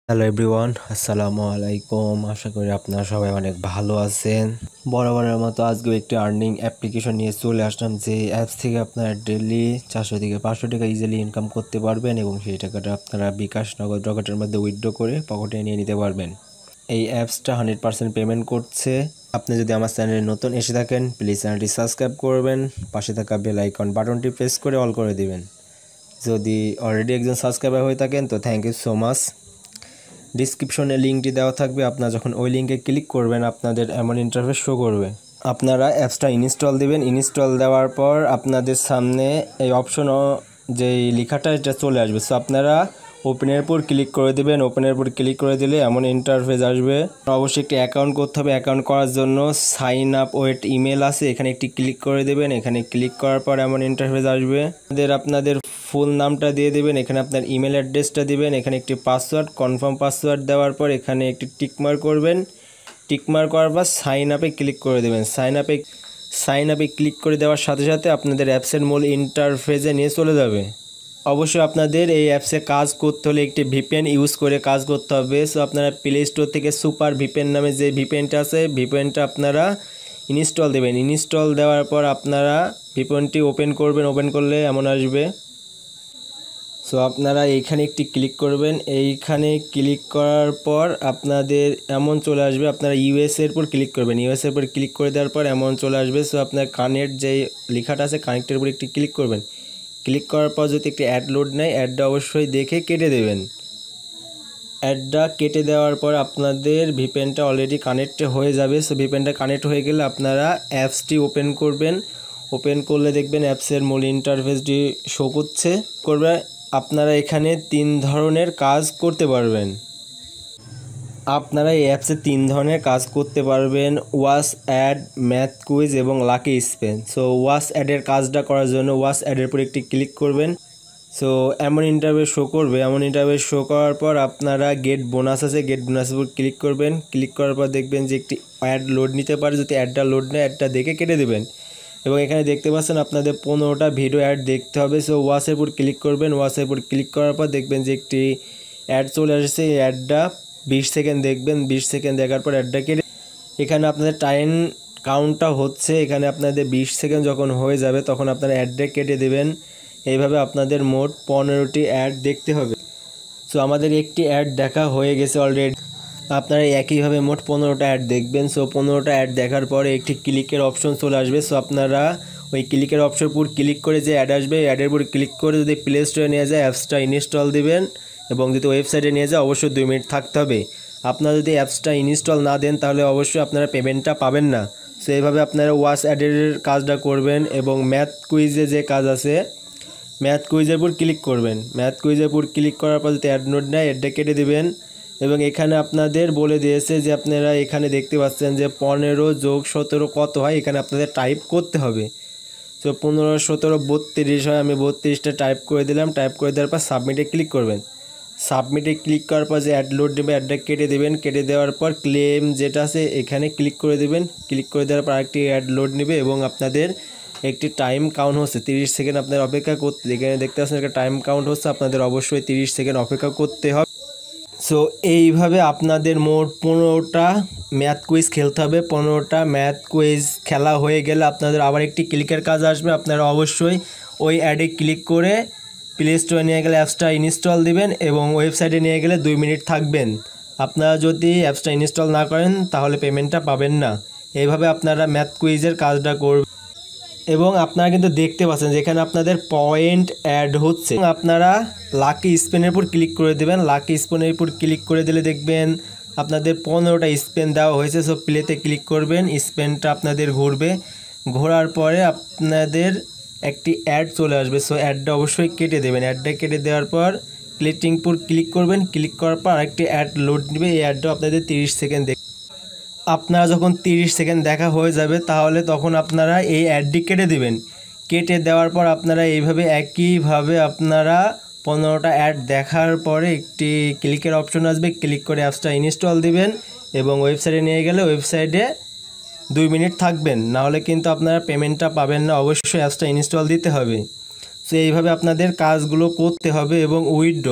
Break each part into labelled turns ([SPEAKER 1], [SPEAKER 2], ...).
[SPEAKER 1] Hello everyone, আসসালামু আলাইকুম। আশা করি আপনারা সবাই অনেক ভালো আছেন। বরাবরের মতো আজকেও একটি আর্নিং অ্যাপ্লিকেশন নিয়ে চলে আসলাম, যে অ্যাপস থেকে আপনারা ডেইলি 400 থেকে 500 টাকা ইজিলি ইনকাম করতে পারবেন এবং সেই টাকাটা আপনারা বিকাশ, নগদ, রকেটের মধ্যে উইথড্র করে পকেটে নিয়ে নিতে পারবেন। এই অ্যাপসটা 100% পেমেন্ট করছে। আপনি যদি আমার চ্যানেলে নতুন এসে থাকেন, প্লিজ চ্যানেলটি সাবস্ক্রাইব করবেন, পাশে থাকা বেল আইকন বাটনটি প্রেস করে অল করে দিবেন। যদি অলরেডি একজন সাবস্ক্রাইবার হয়ে থাকেন তো থ্যাংক ইউ সো মাচ। ডিসক্রিপশনে লিঙ্কটি দেওয়া থাকবে, আপনারা যখন ওই লিঙ্কে ক্লিক করবেন আপনাদের এমন ইন্টারফেস শো করবে। আপনারা অ্যাপসটা ইনস্টল দিবেন। ইনস্টল দেওয়ার পর আপনাদের সামনে এই অপশনও যেই লেখাটা এটা চলে আসবে। সো আপনারা ওপেনের উপর ক্লিক করে দেবেন। ওপেনের উপর ক্লিক করে দিলে এমন ইন্টারফেস আসবে। অবশ্যই একটি অ্যাকাউন্ট করতে হবে। অ্যাকাউন্ট করার জন্য সাইন আপ ওয়েট ইমেল আছে, এখানে একটি ক্লিক করে দেবেন। এখানে ক্লিক করার পর এমন ইন্টারফেস আসবে। আপনাদের ফুল নামটা দিয়ে দেবেন, এখানে আপনার ইমেল অ্যাড্রেসটা দিবেন, এখানে একটি পাসওয়ার্ড, কনফার্ম পাসওয়ার্ড দেওয়ার পর এখানে একটি টিকমার্ক করবেন। টিকমার্ক করার পর সাইন আপে ক্লিক করে দেবেন। সাইন আপে ক্লিক করে দেওয়ার সাথে সাথে আপনাদের অ্যাপসের মূল ইন্টারফেসে নিয়ে চলে যাবে। অবশ্যই আপনাদের এই অ্যাপসে কাজ করতে হলে একটি ভিপিএন ইউজ করে কাজ করতে হবে। সো আপনারা প্লে স্টোর থেকে সুপার ভিপিএন নামে যে ভিপিএনটা আছে, ভিপিএনটা আপনারা ইনস্টল দেবেন। ইনস্টল দেওয়ার পর আপনারা ভিপিএনটি ওপেন করবেন। ওপেন করলে এমন আসবে। সো আপনারা এইখানে একটি ক্লিক করবেন। এইখানে ক্লিক করার পর আপনাদের এমন চলে আসবে। আপনারা ইউএসএর উপর ক্লিক করবেন। ইউএসএর উপর ক্লিক করে দেওয়ার পর এমন চলে আসবে। সো আপনার কানেক্ট যে লেখাটা আছে, কানেক্টের উপর একটি ক্লিক করবেন। ক্লিক করার পর যদি একটি অ্যাড লোড নেয়, অ্যাডটা অবশ্যই দেখে কেটে দেবেন। অ্যাডটা কেটে দেওয়ার পর আপনাদের ভিপিএনটা অলরেডি কানেক্ট হয়ে যাবে। সো ভিপিএনটা কানেক্ট হয়ে গেলে আপনারা অ্যাপসটি ওপেন করবেন। ওপেন করলে দেখবেন অ্যাপসের মূল ইন্টারফেসটি শো করবে। আপনারা এখানে 3 ধরনের কাজ করতে পারবেন। আপনারা এই অ্যাপসে 3 ধরনের কাজ করতে পারবেন: ওয়াচ অ্যাড, ম্যাথ কুইজ এবং লাকি স্পেন। সো ওয়াচ অ্যাডের কাজটা করার জন্য ওয়াচ অ্যাডের উপর একটি ক্লিক করবেন। সো এমন ইন্টারফেস শো করবে। এমন ইন্টারফেস শো করার পর আপনারা গেট বোনাস আছে, গেট বোনাসের উপর ক্লিক করবেন। ক্লিক করার পর দেখবেন যে একটি অ্যাড লোড নিতে পারে। যদি অ্যাডটা লোড নেয়, অ্যাডটা দেখে কেটে দেবেন। এবং এখানে দেখতে পাচ্ছেন আপনাদের 15টা ভিডিও অ্যাড দেখতে হবে। সো ওয়াচের উপর ক্লিক করবেন। ওয়াচের উপর ক্লিক করার পর দেখবেন যে একটি অ্যাড চলে আসছে। এই অ্যাডটা 20 সেকেন্ড দেখবেন। 20 সেকেন্ড দেখার পর অ্যাডটা কেটে, এখানে আপনাদের টাইম কাউন্টটা হচ্ছে। এখানে আপনাদের 20 সেকেন্ড যখন হয়ে যাবে তখন আপনারা অ্যাডটা কেটে দেবেন। এইভাবে আপনাদের মোট 15টি অ্যাড দেখতে হবে। সো আমাদের একটি অ্যাড দেখা হয়ে গেছে অলরেডি। আপনারা একইভাবে মোট 15টা অ্যাড দেখবেন। সো 15টা অ্যাড দেখার পরে একটি ক্লিকের অপশন চলে আসবে। সো আপনারা ওই ক্লিকের অপশনের উপর ক্লিক করে যে অ্যাড আসবে, অ্যাডের উপর ক্লিক করে যদি প্লে স্টোরে নিয়ে যায় অ্যাপসটা ইনস্টল দিবেন এবং যদি ওয়েবসাইটে নিয়ে যায় অবশ্যই 2 মিনিট থাকতে হবে। আপনারা যদি অ্যাপসটা ইনস্টল না দেন তাহলে অবশ্যই আপনারা পেমেন্টটা পাবেন না। সো এইভাবে আপনারা ওয়াচ অ্যাডের কাজটা করবেন। এবং ম্যাথ কুইজে যে কাজ আছে, ম্যাথ কুইজের উপর ক্লিক করবেন। ম্যাথ কুইজের উপর ক্লিক করার পর যদি অ্যাড নোট নেয়, অ্যাডটা কেটে দেবেন। এবং এখানে আপনাদের বলে দিয়েছে যে আপনারা এখানে দেখতে পাচ্ছেন যে 15 যোগ 17 কত হয়, এখানে আপনাদের টাইপ করতে হবে। তো 15, 17, 32 হয়। আমি 32টা টাইপ করে দিলাম। টাইপ করে দেওয়ার পর সাবমিটে ক্লিক করবেন। সাবমিটে ক্লিক করার পর যে অ্যাড লোড নেবে, অ্যাডটা কেটে দেবেন। কেটে দেওয়ার পর ক্লেম যেটা আছে এখানে ক্লিক করে দেবেন। ক্লিক করে দেওয়ার পর আরেকটি অ্যাড লোড নেবে এবং আপনাদের একটি টাইম কাউন্ট হচ্ছে। 30 সেকেন্ড আপনাদের অপেক্ষা করতে, এখানে দেখতে পাচ্ছেন একটা টাইম কাউন্ট হচ্ছে। আপনাদের অবশ্যই 30 সেকেন্ড অপেক্ষা করতে হবে। সো এইভাবে আপনাদের মোট 15টা ম্যাথ কুইজ খেলতে হবে। 15টা ম্যাথ কুইজ খেলা হয়ে গেলে আপনাদের আবার একটি ক্লিকের কাজ আসবে। আপনারা অবশ্যই ওই অ্যাডে ক্লিক করে প্লে স্টোরে নিয়ে গেলে অ্যাপসটা ইনস্টল দিবেন এবং ওয়েবসাইটে নিয়ে গেলে 2 মিনিট থাকবেন। আপনারা যদি অ্যাপসটা ইনস্টল না করেন তাহলে পেমেন্টটা পাবেন না। এইভাবে আপনারা ম্যাথ কুইজের কাজটা করবেন। এবং আপনারা কিন্তু দেখতে পাচ্ছেন যেখানে আপনাদের পয়েন্ট অ্যাড হচ্ছে। আপনারা লাকি স্পেনের উপর ক্লিক করে দেবেন। লাকি স্পেনের উপর ক্লিক করে দিলে দেখবেন আপনাদের 15টা স্পেন দেওয়া হয়েছে। সো প্লেতে ক্লিক করবেন, স্পেনটা আপনাদের ঘুরবে। ঘোরার পরে আপনাদের একটি অ্যাড চলে আসবে। সো অ্যাডটা অবশ্যই কেটে দেবেন। অ্যাডটা কেটে দেওয়ার পর প্লেটিং উপর ক্লিক করবেন। ক্লিক করার পর আরেকটি অ্যাড লোড নেবে। এই অ্যাডটাও আপনাদের 30 সেকেন্ড আপনারা যখন 30 সেকেন্ড দেখা হয়ে যাবে তাহলে তখন আপনারা এই অ্যাডটি কেটে দেবেন। কেটে দেওয়ার পর আপনারা এইভাবে একইভাবে আপনারা 15টা অ্যাড দেখার পরে একটি ক্লিকের অপশন আসবে। ক্লিক করে অ্যাপসটা ইনস্টল দিবেন এবং ওয়েবসাইটে নিয়ে গেলে ওয়েবসাইটে 2 মিনিট থাকবেন, নাহলে কিন্তু আপনারা পেমেন্টটা পাবেন না। অবশ্যই অ্যাপসটা ইনস্টল দিতে হবে। সো এইভাবে আপনাদের কাজগুলো করতে হবে। এবং উইথড্র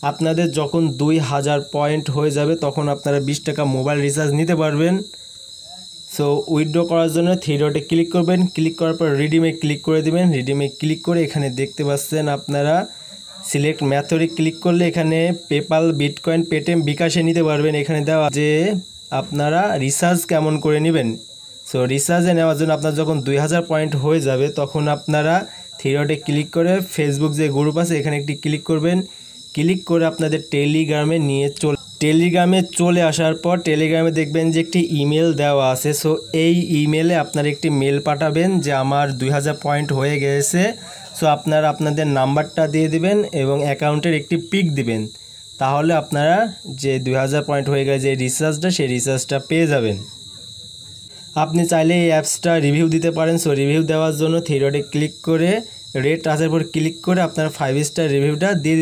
[SPEAKER 1] আপনাদের যখন 2000 পয়েন্ট হয়ে যাবে তখন আপনারা 20 টাকা মোবাইল রিচার্জ নিতে পারবেন। সো উইথড্র করার জন্য থ্রি ডটে ক্লিক করবেন, ক্লিক করার পর রিডিমে ক্লিক করে দিবেন। রিডিমে ক্লিক করে এখানে দেখতে পাচ্ছেন আপনারা সিলেক্ট মেথডে ক্লিক করলে এখানে পেপাল, বিটকয়েন, পেটিএম, বিকাশে নিতে পারবেন। এখানে দেওয়া যে আপনারা রিচার্জ কেমন করে নেবেন। সো রিচার্জে নেওয়ার জন্য আপনার যখন 2000 পয়েন্ট হয়ে যাবে তখন আপনারা থ্রি ডটে ক্লিক করে ফেসবুক যে গ্রুপ আছে এখানে একটি ক্লিক করবেন। ক্লিক করে আপনাদের টেলিগ্রামে চলে আসার পর টেলিগ্রামে দেখবেন যে একটি ইমেল দেওয়া আছে। সো এই ইমেলে আপনারা একটি মেল পাঠাবেন যে আমার 2000 পয়েন্ট হয়ে গেছে। সো আপনারা আপনাদের নাম্বারটা দিয়ে দিবেন এবং অ্যাকাউন্টের একটি পিক দিবেন, তাহলে আপনারা যে 2000 পয়েন্ট হয়ে গেছে যে রিচার্জটা সেই রিচার্জটা পেয়ে যাবেন। আপনি চাইলে এই অ্যাপসটা রিভিউ দিতে পারেন। সো রিভিউ দেওয়ার জন্য থ্রি ডটে ক্লিক করে রেট টাচের পর ক্লিক করে আপনার 5 স্টার রিভিউটা দিয়ে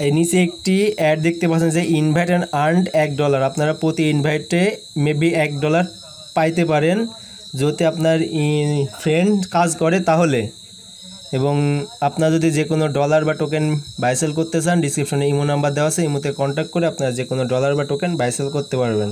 [SPEAKER 1] এই নিচে একটি অ্যাড দেখতে পাচ্ছেন যে ইনভাইট অ্যান্ড আর্নড $1। আপনারা প্রতি ইনভাইটে মেবি $1 পাইতে পারেন যদি আপনার ফ্রেন্ড কাজ করে তাহলে। এবং আপনারা যদি যে কোনো ডলার বা টোকেন বাই সেল করতে চান ডিসক্রিপশনে ইমো নাম্বার দেওয়া আছে, ইমোতে কন্ট্যাক্ট করে আপনারা যে কোনো ডলার বা টোকেন বাই সেল করতে পারবেন।